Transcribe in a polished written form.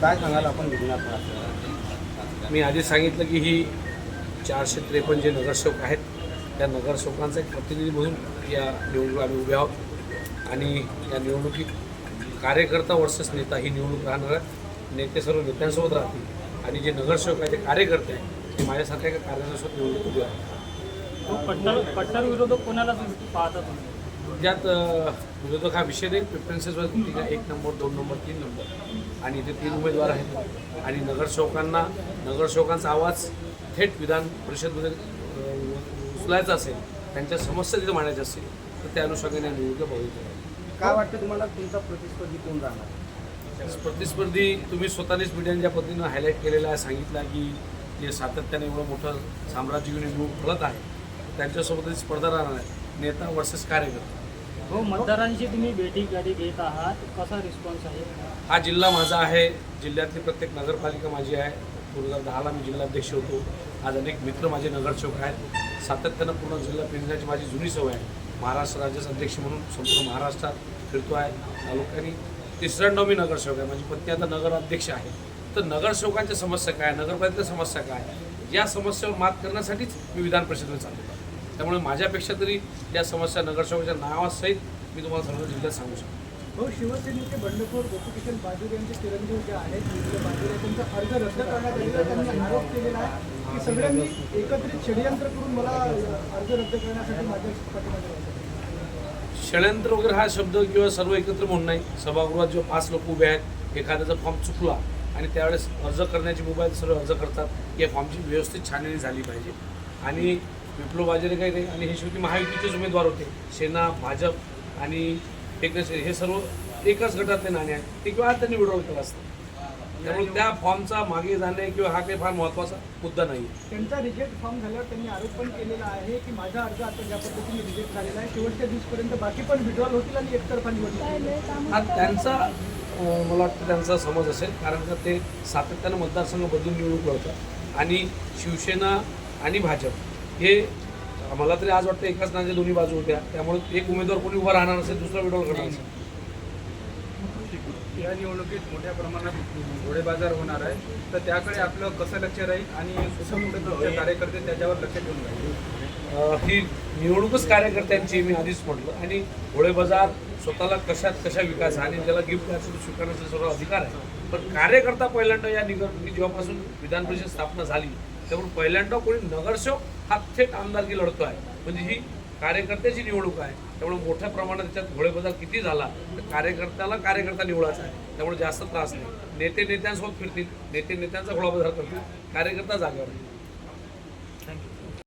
काय सांगाल आपण विघ्नात? मी आधी सांगितलं की ही 453 जे नगरसेवक आहेत त्या नगरसेवकांचा एक प्रतिनिधी म्हणून या निवडणूक आम्ही उभे आहोत आणि या निवडणुकीत कार्यकर्ता वर्सेस नेता ही निवडणूक राहणार आहे. नेते सर्व नेत्यांसोबत राहतील आणि जे नगरसेवक आहेत ते कार्यकर्ते आहेत ते माझ्यासारख्या एका कार्यासोबत निवडणूक उभे आहेत. कट्टर विरोधक कोणाला पाहता तुम्ही? ज्यात विरोधक हा विषय नाही, प्रेफरन्सेसवर ठीक आहे, 1 नंबर 2 नंबर 3 नंबर आणि इथे 3 उमेदवार आहेत आणि नगरसेवकांचा आवाज थेट विधान परिषदमध्ये उचलायचा असेल, त्यांच्या समस्या तिथे मांडायच्या असतील तर त्या अनुषंगाने निवडणूक बघितलं. काय वाटतं तुम्हाला तुमचा प्रतिस्पर्धी कोण राहणार? प्रतिस्पर्धी तुम्ही स्वतःनेच मीडियाने ज्या पद्धतीनं हायलाईट केलेलं आहे, सांगितलं की जे सातत्याने एवढं मोठं साम्राज्य घेऊन निवडणूक लढत आहे त्यांच्यासोबतच स्पर्धा राहणार आहे, नेता वर्सेस कार्यकर्ता. हो, मतदारांशी तुम्ही भेटी गाडी घेत आहात, कसा रिस्पॉन्स आहे? हा जिल्हा माझा आहे, जिल्ह्यातली प्रत्येक नगरपालिका माझी आहे. 2010ला मी जिल्हाध्यक्ष होतो. आज अनेक मित्र माझे नगरसेवक आहेत. सातत्यानं पूर्ण जिल्हा फिरण्याची माझी जुनी सवय आहे. महाराष्ट्र राज्याचे अध्यक्ष म्हणून संपूर्ण महाराष्ट्रात फिरतो आहे. तालुक्याने 3ऱ्यांदा मी नगरसेवक आहे. माझी पत्नी आता नगराध्यक्ष आहे. तर नगरसेवकांच्या समस्या काय, नगरपालिकेच्या समस्या काय, या समस्येवर मात करण्यासाठीच मी विधान परिषदेमध्ये चालतो. त्यामुळे माझ्यापेक्षा तरी या समस्या नगरसेवकाच्या नावासहित मी तुम्हाला सर्व जिल्ह्यात सांगू शकतो. हो, शिवसेनेचे बंडखोर गोपीकिशन बाजोर यांचे चिरंजीव जे आहेत बाजोर त्यांचा अर्ज रद्द करण्यात आलेला. त्यांनी आरोप केलेला आहे की सगळ्यांनी एकत्रित षडयंत्र करून मला अर्ज रद्द करण्यासाठी माझ्या पाठीमागे. षडयंत्र वगैरे हा शब्द किंवा सर्व एकत्र म्हणून नाही. सभागृहात जेव्हा 5 लोक उभे आहेत, एखाद्याचा फॉर्म चुकला आणि त्यावेळेस अर्ज करण्याची मुभा सर्व अर्ज करतात. या फॉर्मची व्यवस्थित छाननी झाली पाहिजे आणि विप्लव बाजरे काही नाही आणि हे शेवटी महायुतीचेच उमेदवार होते. सेना, भाजप आणि हे सर्व एकाच गटातले नाणे आहेत. ते किंवा त्यांनी विड्रॉल केला असतं. त्यामुळे त्या फॉर्मचा मागे जाणे किंवा हा काही फार महत्त्वाचा मुद्दा नाही. त्यांचा रिजेक्ट फॉर्म झाल्यावर त्यांनी आरोप पण केलेला आहे की माझा अर्ज आता ज्या पद्धतीने रिजेक्ट झालेला आहे, शेवटच्या दिवसपर्यंत बाकी पण विड्रॉल होतील आणि एकतर्फा निवडणूक. हा त्यांचा मला वाटतं त्यांचा समज असेल, कारण का ते सातत्यानं मतदारसंघ बदलून निवडणूक लढतात आणि शिवसेना आणि भाजप हे मला तरी आज वाटतं एकाच नाण्याच्या दोन्ही बाजू होत्या. त्यामुळे एक उमेदवार कोणी उभा राहणार असेल, दुसरा विड्रॉल करणार असेल. या निवडणुकीत मोठ्या प्रमाणात घोडे बाजार होणार आहे, तर त्याकडे आपलं कसं लक्ष राहील आणि कुठं कार्यकर्ते त्याच्यावर लक्ष ठेवून राहील? ही निवडणूकच कार्यकर्त्यांची मी आधीच म्हटलं आणि घोडे बाजार स्वतःला कशा विकास आणि ज्याला गिफ्ट द्यायचं स्वीकारण्याचा सर्व अधिकार आहे. पण कार्यकर्ता पहिल्यांदा या निवडणुकीत जेव्हापासून विधान परिषद स्थापना झाली त्यामुळे पहिल्यांदा कोणी नगरसेवक हा थेट आमदारकी लढतो आहे. म्हणजे ही कार्यकर्त्याची निवडणूक आहे. त्यामुळे मोठ्या प्रमाणात त्याच्यात घोडेबाजार किती झाला तर कार्यकर्ता निवडायचा आहे. त्यामुळे जास्त त्रास नाही. नेते नेत्यांसोबत फिरतील, नेते नेत्यांचा घोडाबाजार करतील, कार्यकर्ता जागेवर. थँक्यू.